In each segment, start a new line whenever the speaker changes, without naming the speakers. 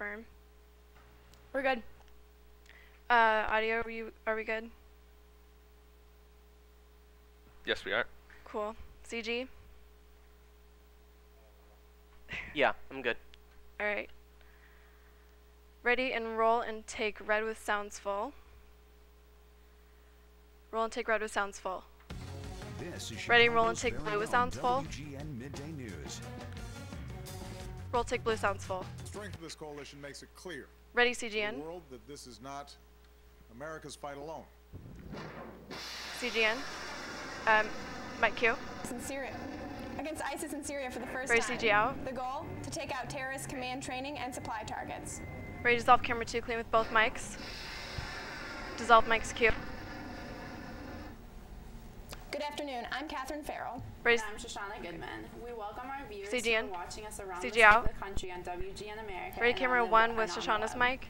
confirm. We're good. Audio, are we good?
Yes, we are.
Cool. CG?
Yeah, I'm good.
Alright. Ready and roll and take red with sounds full. Roll and take red with sounds full. Ready, roll and take blue with sounds full. Roll, take blue sounds full.
The strength of this coalition makes it clear
Ready,
to
CGN.
the world that this is not America's fight alone.
CGN. Mike Q.
In Syria. Against ISIS in Syria for the first
Ready,
time.
CG out.
The goal? To take out terrorist command training and supply targets.
Ready, dissolve camera 2, clean with both mics. Dissolve mics Q.
Good afternoon, I'm Catherine Farrell.
Ready.
And I'm Shoshana Goodman. We welcome our viewers
CGN.
who are watching us around
CG
the
out.
country on WGN America.
Ready,
and
camera
on the
1 with
and on the
Shoshana's
web.
mic.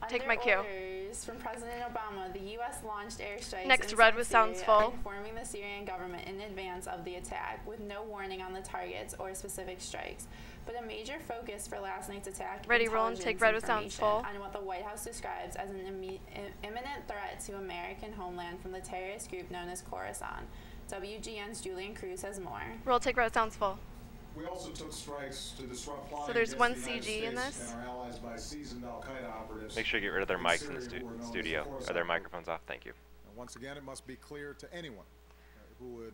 Take my cue.
Orders from President Obama, the U.S. launched airstrikes
Next,
in
red
Syria,
with sounds full.
informing the Syrian government in advance of the attack, with no warning on the targets or specific strikes. But a major focus for last night's attack,
Ready, roll and take red with sounds full.
on what the White House describes as an imminent threat to American homeland from the terrorist group known as Khorasan. WGN's Julian Cruz has more.
Roll, take red with sounds full.
We also took strikes to disrupt plotting
So there's
against
one
the United
CG in
States
this.
and our allies by seasoned Al-Qaeda operatives.
Make sure you get rid of their
in
mics in the
Syria who were known as
studio.
the
Or
Khorasan
their
group.
microphones off. Thank you.
And once again, it must be clear to anyone who would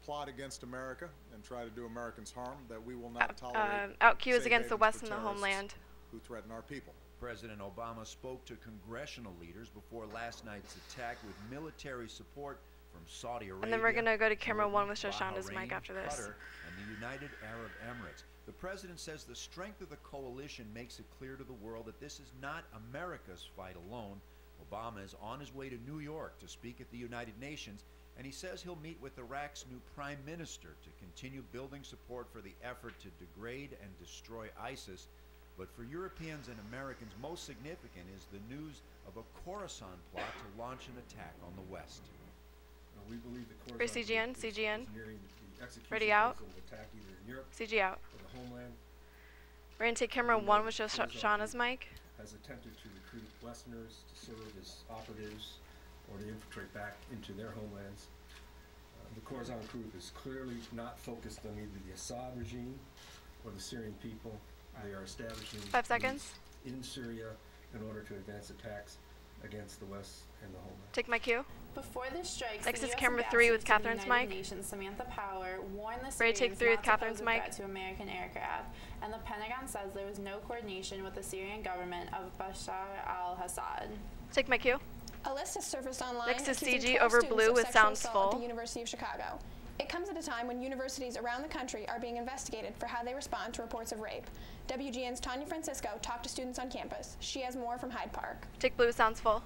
plot against America and try to do Americans harm that we will not tolerate
Out Q is
safe
against the
havens
West
for
and the
terrorists
homeland.
who threaten our people.
President Obama spoke to congressional leaders before last night's attack with military support from Saudi Arabia.
And then we're going to go to camera 1 with
Jordan,
Shoshana's mic
Bahrain,
after this.
Qatar, and the United Arab Emirates. The president says the strength of the coalition makes it clear to the world that this is not America's fight alone. Obama is on his way to New York to speak at the United Nations, and he says he'll meet with Iraq's new prime minister to continue building support for the effort to degrade and destroy ISIS. But for Europeans and Americans, most significant is the news of a Khorasan plot to launch an attack on the West.
We believe the
For
Khorasan
CGN,
group is
CGN.
engineering the execution
Ready, out.
of an attack either in Europe
CG out.
or the homeland.
We're going to take camera 1 with Shoshana's mic.
Has attempted to recruit Westerners to serve as operatives or to infiltrate back into their homelands. The Khorasan group is clearly not focused on either the Assad regime or the Syrian people. They are establishing
5 seconds.
groups in Syria in order to advance attacks against the West and the homeland.
Take my cue.
Before the strikes,
Next
the
is
US
camera 3 with
ambassador to the
Catherine's
United
mic.
Nations, Samantha Power, warned the
Ready, take
Syrians
3 with
not to
Catherine's
pose a
mic.
threat to American aircraft, and the Pentagon says there was no coordination with the Syrian government of Bashar al-Assad.
Take my cue.
A list has surfaced online.
Next is
accusing
CG
12
over
students
blue
of
with
sexual
sounds
assault
full.
At the University of Chicago. It comes at a time when universities around the country are being investigated for how they respond to reports of rape. WGN's Tanya Francisco talked to students on campus. She has more from Hyde Park.
Take blue with sounds full.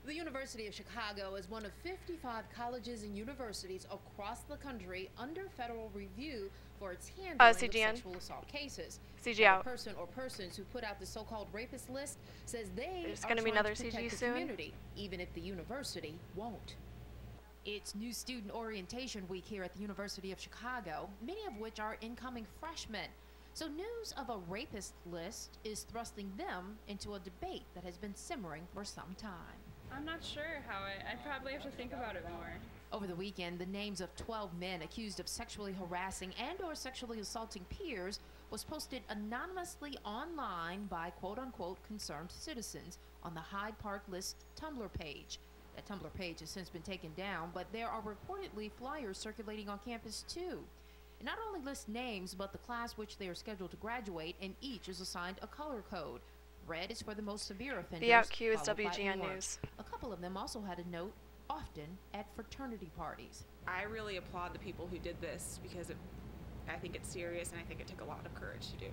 The University of Chicago is one of 55 colleges and universities across the country under federal review for its handling of
CGN.
sexual assault cases.
CG
Now,
out.
the person or persons who put out the so-called rapist list says they
There's
are
gonna be
trying
another
to protect
CG
the
soon.
community, even if the university won't. It's new student orientation week here at the University of Chicago, many of which are incoming freshmen. So news of a rapist list is thrusting them into a debate that has been simmering for some time.
I'm not sure how I'd probably have to think about it more.
Over the weekend, the names of 12 men accused of sexually harassing and or sexually assaulting peers was posted anonymously online by quote-unquote concerned citizens on the Hyde Park List Tumblr page. That Tumblr page has since been taken down, but there are reportedly flyers circulating on campus too. It not only lists names, but the class which they are scheduled to graduate, and each is assigned a color code. Red is for the most severe offenders.
The out cue is
followed by
WGN
orange.
News.
A couple of them also had a note, often at fraternity parties.
I really applaud the people who did this because I think it's serious and I think it took a lot of courage to do.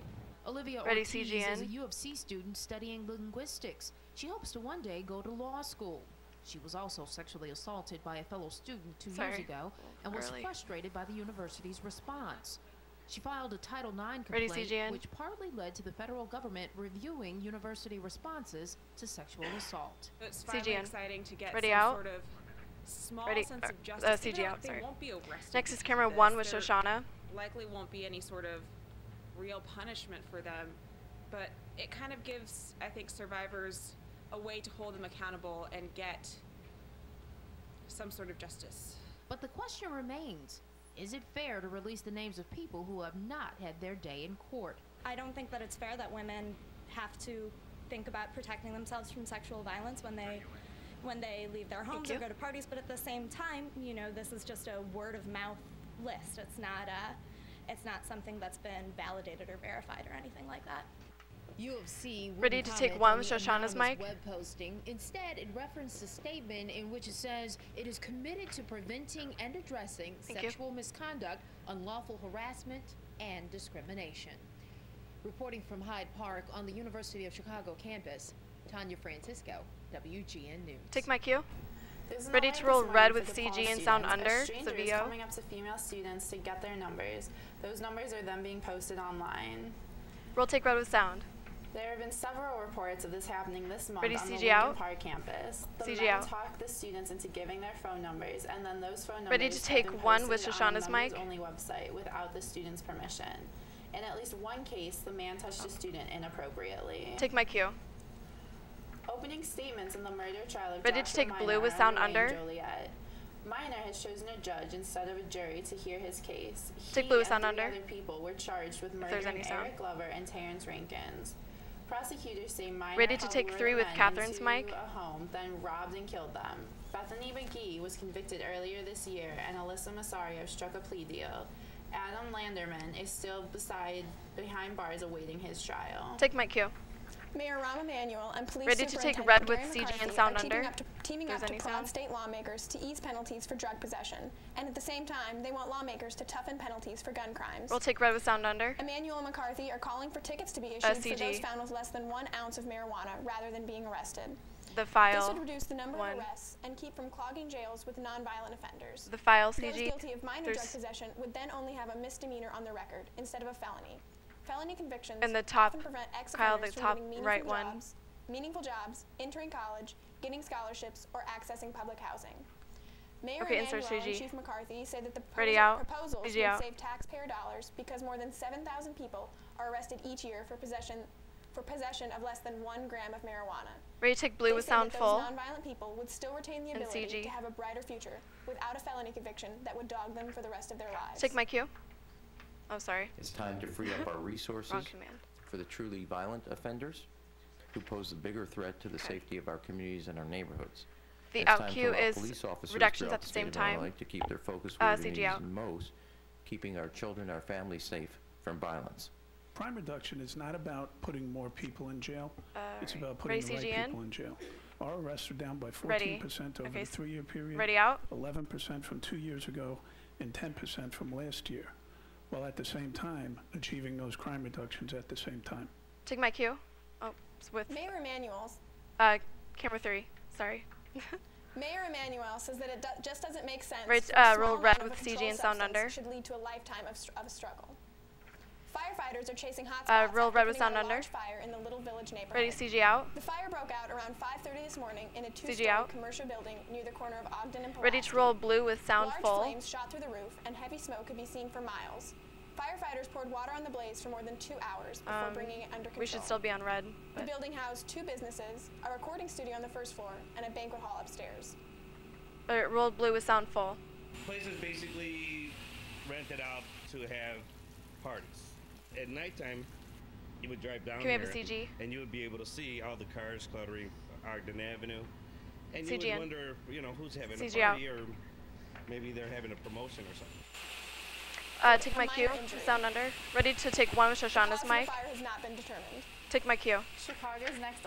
Olivia
Ready,
Ortiz
CGN.
is a U of C student studying linguistics. She hopes to one day go to law school. She was also sexually assaulted by a fellow student 2 years ago and was
Early.
frustrated by the university's response. She filed a Title IX
Ready,
complaint,
CGN.
which partly led to the federal government reviewing university responses to sexual assault.
It's finally
CGN.
exciting to get
Ready,
some
out.
sort of small
Ready,
sense of justice.
CG out,
They
sorry.
won't be arrested.
Next is
because
camera
of this.
1 with
There
Shoshana.
likely won't be any sort of real punishment for them, but it kind of gives, I think, survivors a way to hold them accountable and get some sort of justice.
But the question remains, is it fair to release the names of people who have not had their day in court?
I don't think that it's fair that women have to think about protecting themselves from sexual violence when they leave their homes or go to parties, but at the same time, you know, this is just a word of mouth list. It's not something that's been validated or verified or anything like that.
U of C
Ready to take one with Shoshana's mic?
Web posting. Instead, it referenced a statement in which it says it is committed to preventing and addressing sexual misconduct, unlawful harassment, and discrimination. Reporting from Hyde Park on the University of Chicago campus, Tanya Francisco, WGN News.
Take my cue.
Ready
to roll red with CG and sound under.
Strangers coming up to female students to get their numbers. Those numbers are then being posted online.
Roll take red with sound.
There have been several reports of this happening this month
Ready,
on the
CG
Lincoln
out.
Park campus. The
CG
men
out.
talk the students into giving their phone numbers, and then those phone numbers
Ready to
have
take
been
one with
posted on a
Shoshana's mic?
members-only website without the student's permission. In at least one case, the man touched a student inappropriately.
Take my cue.
Opening statements in the murder trial of
Ready to
Joshua
take
Minor
blue with
are
sound
underway in
under.
Joliet. Minor has chosen a judge instead of a jury to hear his case.
Take blue with
He
sound
and 3
under.
other people were charged with
there's
murdering
any sound.
Eric Glover and Terrence Rankins. Prosecutors say Minor
Ready to
helped
take
lure
3
the
with
men
Catherine's
into
mic?
a home, then robbed and killed them. Bethany McGee was convicted earlier this year, and Alyssa Masario struck a plea deal. Adam Landerman is still behind bars awaiting his trial.
Take my cue.
Mayor Rahm Emanuel and police
Ready to take
Superintendent
red with
Gary
CG and
McCarthy
sound
are
under.
teaming
There's
up to
any
prod
sound?
state lawmakers to ease penalties for drug possession, and at the same time, they want lawmakers to toughen penalties for gun crimes.
Roll take red with sound under.
Emanuel and McCarthy are calling for tickets to be issued for
CG.
those found with less than 1 ounce of marijuana rather than being arrested.
The
This
file.
would reduce the number
1.
of arrests and keep from clogging jails with nonviolent offenders.
The file
Those
CG.
guilty of minor drug
There's
possession would then only have a misdemeanor on their record instead of a felony. Felony convictions
And the top,
often prevent
Kyle, the
ex-offenders from
top
getting
right one.
meaningful jobs, entering college, getting scholarships, or accessing public housing. Mayor
Okay,
Emanuel
insert
and
CG.
Chief McCarthy say that the
Ready out.
proposals
CG
would
out.
save taxpayer dollars because more than 7,000 people are arrested each year for possession of less than 1 gram of marijuana.
Ready to take blue
They
with
say
sound
that
full.
those nonviolent people would still retain the
And
ability
CG.
to have a brighter future without a felony conviction that would dog them for the rest of their lives.
Take my cue. Oh, sorry.
It's time to free up our resources
Wrong command.
for the truly violent offenders who pose a bigger threat to the safety of our communities and our neighborhoods.
The
It's
out
time to
cue
allow
is
police officers
reductions
throughout
at the
state
same
of
time.
Illinois to keep their focus where
CG
it
out.
is most, keeping our children, our families safe from violence.
Crime reduction is not about putting more people in jail. It's
right.
about putting
Ready,
the right
CG in?
people in jail. Our arrests are down by
Ready.
14% over
Okay,
the 3-year period,
Ready out.
11% from 2 years ago, and 10% from last year, while at the same time achieving those crime reductions at the same time.
Take my cue. Oh, it's with
Mayor Emanuel's
camera 3. Sorry.
Mayor Emanuel says that it just doesn't make sense.
Right,
for a small
roll red
amount of
with
a
CG
controlled
and sound
substance
under.
Should lead to a lifetime of struggle. Firefighters are chasing hot
roll
spots
red with
after
sound
putting out a
under.
large fire in the Little Village neighborhood.
Ready CG out.
The fire broke out around 5:30 this morning in a
CG
two-story
out.
commercial building near the corner of Ogden and Pulaski.
Ready to roll blue with sound
Large
full.
flames shot through the roof, and heavy smoke could be seen for miles. Firefighters poured water on the blaze for more than 2 hours before bringing it under control.
We should still be on red.
The building housed 2 businesses, a recording studio on the first floor, and a banquet hall upstairs.
Roll blue with sound full.
Place is basically rented out to have parties. At nighttime, you would drive down
Can we have a
here,
CG?
and you would be able to see all the cars cluttering Ogden Avenue, and you
CG
would
in.
wonder, who's having
CG
a
out.
party, or maybe they're having a promotion or something.
Take my cue. Sound under. Ready to take one with Shoshana's
The
mic.
fire has not been determined.
Take my cue.
Chicago's next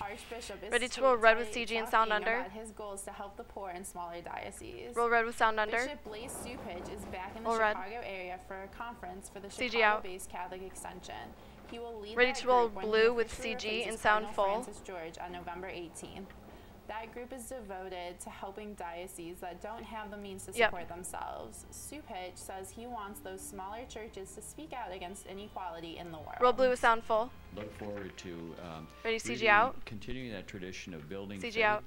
Archbishop is
Ready to roll red with
talking
CG and sound under.
about his goals to help the poor in smaller dioceses.
Roll red with sound under.
Bishop Blaise Supich is back in the
Roll red.
Chicago area for a conference for the
CG out.
Chicago-based Catholic Extension. He will lead
Ready
that
to roll
group when he
blue with
officially
CG
replaces
and sound
Cardinal
full.
Francis George on November 18th. That group is devoted to helping dioceses that don't have the means to support themselves. Supich says he wants those smaller churches to speak out against inequality in the world.
Roll blue with sound full.
Look forward to
Ready, CG
really
out.
continuing that tradition of building
CG
faith,
out.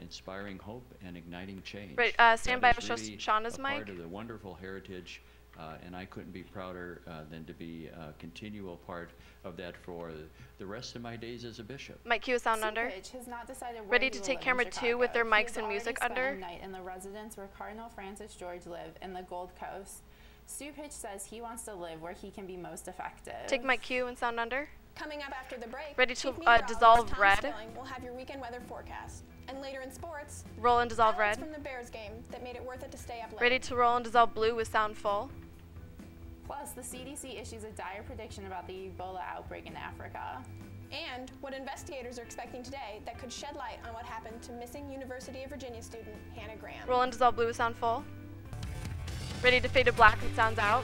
Inspiring hope, and igniting change.
Ready, stand
That
by
is really
Shauna's
a
mic.
part of the wonderful heritage And I couldn't be prouder than to be a continual part of that for the rest of my days as a bishop.
Mike Q is sound under.
Has not decided
Ready to take camera 2 with their mics and music under.
Night in the residence where Cardinal Francis George lived in the Gold Coast. Stu Pitch says he wants to live where he can be most effective.
Take Mike Q and sound under.
Coming up after the break,
ready to
Chief Meteorologist
dissolve
Tom
red.
Stilling will have your weekend weather forecast. And later in sports,
roll and dissolve red.
From the Bears game that made it worth it to stay up late.
Ready to roll and dissolve blue with sound full.
Plus, the CDC issues a dire prediction about the Ebola outbreak in Africa.
And what investigators are expecting today that could shed light on what happened to missing University of Virginia student Hannah Graham.
Roll and dissolve blue with sound full. Ready to fade to black with sounds out.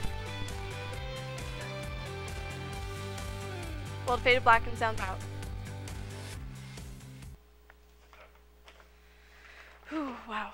Roll to fade to black and sounds out. Whew, wow.